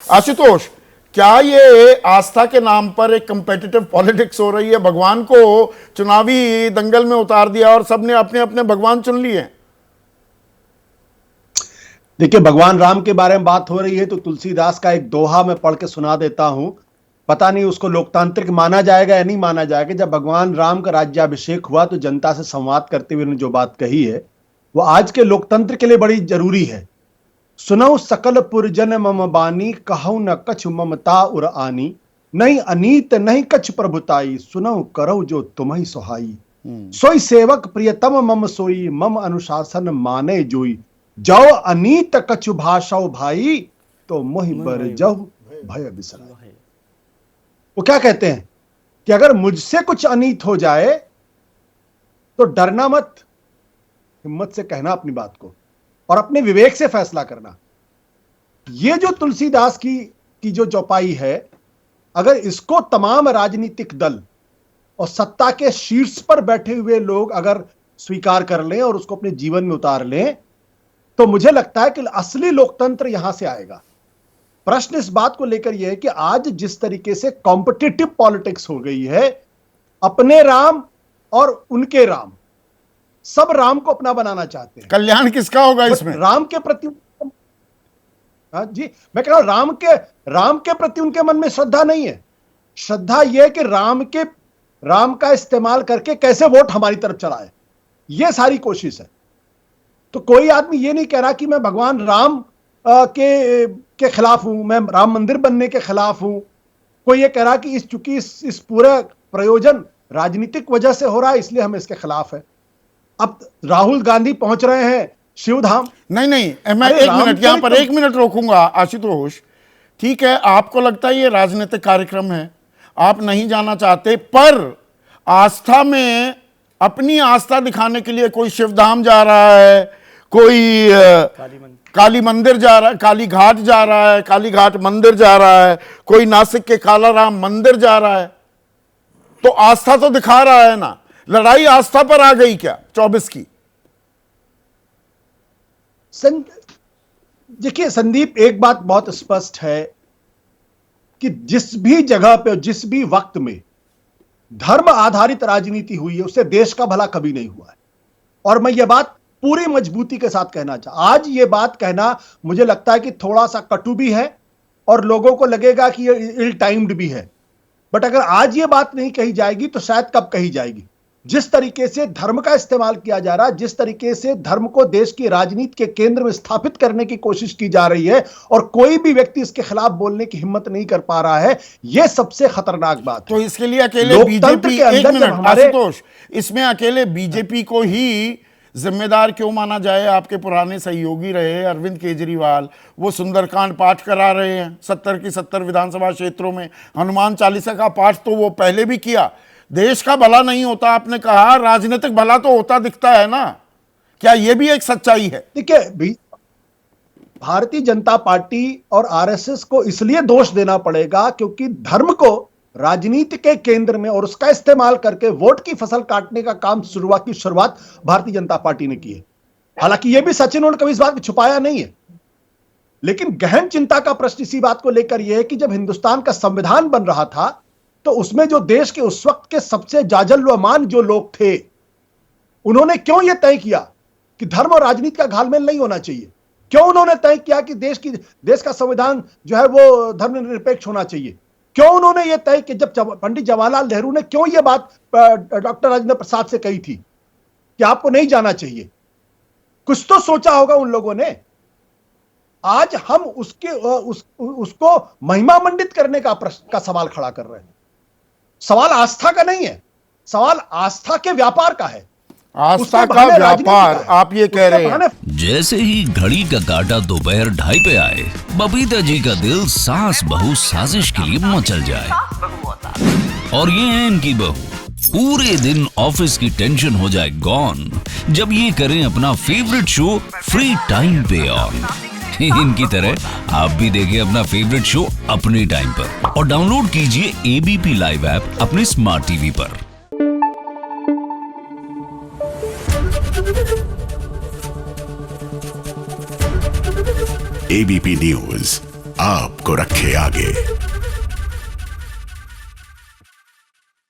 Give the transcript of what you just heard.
आशुतोष, क्या ये आस्था के नाम पर एक कंपेटिटिव पॉलिटिक्स हो रही है? भगवान को चुनावी दंगल में उतार दिया और सबने अपने अपने भगवान चुन लिए। देखिए, भगवान राम के बारे में बात हो रही है तो तुलसीदास का एक दोहा मैं पढ़ के सुना देता हूं। पता नहीं उसको लोकतांत्रिक माना जाएगा या नहीं माना जाएगा। जब भगवान राम का राज्याभिषेक हुआ तो जनता से संवाद करते हुए उन्होंने जो बात कही है वो आज के लोकतंत्र के लिए बड़ी जरूरी है। सुनऊ सकल पुरजन मम बानी, कहऊ न कछ ममता उर आनी, नहीं अनीत नहीं कछ प्रभुताई, सुनऊ करऊ जो तुम्हि सुहाई। सोई सेवक प्रियतम मम सोई, मम अनुशासन माने जोई, जाओ अनीत कछु भाषाओ भाई, तो मोहि बर जाओ भय बिसराई। वो क्या कहते हैं कि अगर मुझसे कुछ अनीत हो जाए तो डरना मत, हिम्मत से कहना अपनी बात को और अपने विवेक से फैसला करना। ये जो तुलसीदास की जो चौपाई है, अगर इसको तमाम राजनीतिक दल और सत्ता के शीर्ष पर बैठे हुए लोग अगर स्वीकार कर लें और उसको अपने जीवन में उतार लें तो मुझे लगता है कि असली लोकतंत्र यहां से आएगा। प्रश्न इस बात को लेकर यह है कि आज जिस तरीके से कॉम्पिटिटिव पॉलिटिक्स हो गई है, अपने राम और उनके राम, सब राम को अपना बनाना चाहते हैं। कल्याण किसका होगा इसमें? राम के प्रति, हाँ जी, मैं कह रहा हूं राम के प्रति उनके मन में श्रद्धा नहीं है। श्रद्धा यह है कि राम का इस्तेमाल करके कैसे वोट हमारी तरफ चलाए, यह सारी कोशिश है। तो कोई आदमी ये नहीं कह रहा कि मैं भगवान राम के खिलाफ हूं, मैं राम मंदिर बनने के खिलाफ हूं। कोई ये कह रहा कि चूंकि इस पूरा प्रयोजन राजनीतिक वजह से हो रहा है इसलिए हम इसके खिलाफ है। अब राहुल गांधी पहुंच रहे हैं शिवधाम। नहीं, मैं एक मिनट यहां पर 1 मिनट रोकूंगा। आशुतोष, ठीक है, आपको लगता है ये राजनीतिक कार्यक्रम है, आप नहीं जाना चाहते, पर आस्था में अपनी आस्था दिखाने के लिए कोई शिवधाम जा रहा है, कोई काली मंदिर जा रहा है, काली घाट जा रहा है, काली घाट मंदिर जा रहा है, कोई नासिक के काला राम मंदिर जा रहा है, तो आस्था तो दिखा रहा है ना। लड़ाई आस्था पर आ गई क्या 24 की? देखिए संदीप, एक बात बहुत स्पष्ट है कि जिस भी जगह पे, जिस भी वक्त में धर्म आधारित राजनीति हुई है उससे देश का भला कभी नहीं हुआ है। और मैं ये बात पूरी मजबूती के साथ कहना आज ये बात कहना मुझे लगता है कि थोड़ा सा कटु भी है और लोगों को लगेगा कि ये इल टाइम्ड भी है। बट अगर आज ये बात नहीं कही जाएगी तो शायद कब कही जाएगी। जिस तरीके से धर्म का इस्तेमाल किया जा रहा है, जिस तरीके से धर्म को देश की राजनीति के केंद्र में स्थापित करने की कोशिश की जा रही है और कोई भी व्यक्ति इसके खिलाफ बोलने की हिम्मत नहीं कर पा रहा है, यह सबसे खतरनाक बात है। तो इसके लिए अकेले बीजेपी, एक मिनट आशुतोष, इसमें अकेले बीजेपी को ही जिम्मेदार क्यों माना जाए? आपके पुराने सहयोगी रहे अरविंद केजरीवाल, वो सुंदरकांड पाठ करा रहे हैं 70 की 70 विधानसभा क्षेत्रों में। हनुमान चालीसा का पाठ तो वो पहले भी किया। देश का भला नहीं होता, आपने कहा, राजनीतिक भला तो होता दिखता है ना। क्या ये भी एक सच्चाई है? देखिए, भारतीय जनता पार्टी और आरएसएस को इसलिए दोष देना पड़ेगा क्योंकि धर्म को राजनीति के केंद्र में और उसका इस्तेमाल करके वोट की फसल काटने का काम शुरुआत भारतीय जनता पार्टी ने की है। हालांकि यह भी सच है, उन्होंने कभी इस बात को छुपाया नहीं है। लेकिन गहन चिंता का प्रश्न इसी बात को लेकर यह है कि जब हिंदुस्तान का संविधान बन रहा था तो उसमें जो देश के उस वक्त के सबसे जाजल्यमान जो लोग थे, उन्होंने क्यों यह तय किया कि धर्म और राजनीति का घालमेल नहीं होना चाहिए? क्यों उन्होंने तय किया कि देश का संविधान जो है वो धर्मनिरपेक्ष होना चाहिए? क्यों उन्होंने यह तय कि जब पंडित जवाहरलाल नेहरू ने क्यों यह बात डॉक्टर राजेंद्र प्रसाद से कही थी कि आपको नहीं जाना चाहिए? कुछ तो सोचा होगा उन लोगों ने। आज हम उसको महिमा मंडित करने का सवाल खड़ा कर रहे हैं। सवाल आस्था का नहीं है, सवाल आस्था के व्यापार का है। आस्था का व्यापार आप ये कह रहे हैं। जैसे ही घड़ी का काटा दोपहर 2:30 पे आए, बबीता जी का दिल सास बहू साजिश के लिए मचल जाए। और ये है इनकी बहू, पूरे दिन ऑफिस की टेंशन हो जाए गॉन जब ये करें अपना फेवरेट शो फ्री टाइम पे ऑन। इनकी तरह आप भी देखिए अपना फेवरेट शो अपने टाइम पर और डाउनलोड कीजिए एबीपी लाइव ऐप अपने स्मार्ट टीवी पर। एबीपी न्यूज, आपको रखे आगे।